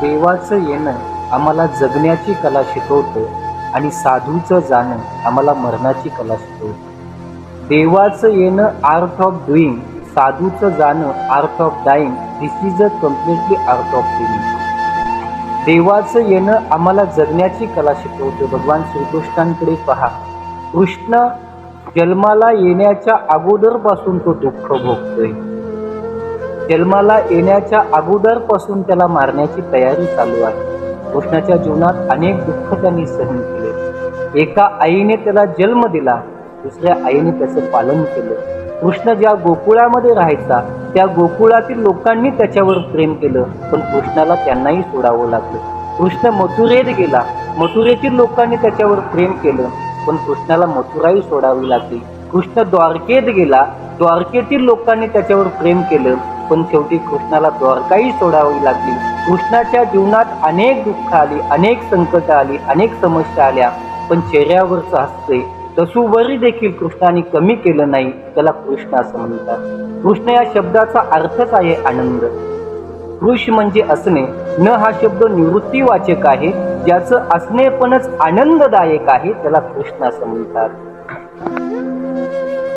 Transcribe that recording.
देवाचं येणं आम्हाला जगण्याची कला शिकवतं आणि साधूचं जाणं आम्हाला मरणाची कला शिकवतं. देवाचं येणं आर्ट ऑफ डुईंग, साधूचं जाणं art of dying. This is a completely art of living. देवाचं येणं आम्हाला जगण्याची कला शिकवतं. भगवान श्रीकृष्णांकडे पहा. कृष्ण जन्माला येण्याच्या अगोदरपासून तो दुःख भोगतोय. जन्माला येण्याच्या अगोदरपासून त्याला मारण्याची तयारी चालू आहे. कृष्णाच्या जीवनात अनेक दुःख त्यांनी सहन केले. एका आईने त्याला जन्म दिला, दुसऱ्या आईने त्याचं पालन केलं. कृष्ण ज्या गोकुळामध्ये राहायचा त्या गोकुळातील लोकांनी त्याच्यावर प्रेम केलं, पण कृष्णाला त्यांनाही सोडावं लागलं. कृष्ण मथुरेत गेला, मथुरेतील लोकांनी त्याच्यावर प्रेम केलं, पण कृष्णाला मथुराही सोडावी लागली. कृष्ण द्वारकेत गेला, द्वारकेतील लोकांनी त्याच्यावर प्रेम केलं, पण शेवटी कृष्णाला द्वारकाही सोडावी लागली. कृष्णाच्या जीवनात अनेक दुःख आली, अनेक संकट आली, अनेक समस्या आल्या, पण चेहऱ्यावरचं हास्य तसूवरी देखील कृष्णाने कमी केलं नाही. त्याला कृष्ण असं म्हणतात. कृष्ण या शब्दाचा अर्थच आहे आनंद. कृष म्हणजे असणे, न हा शब्द निवृत्तीवाचक आहे. ज्याचं असणेपणच आनंददायक आहे त्याला कृष्ण असं म्हणतात.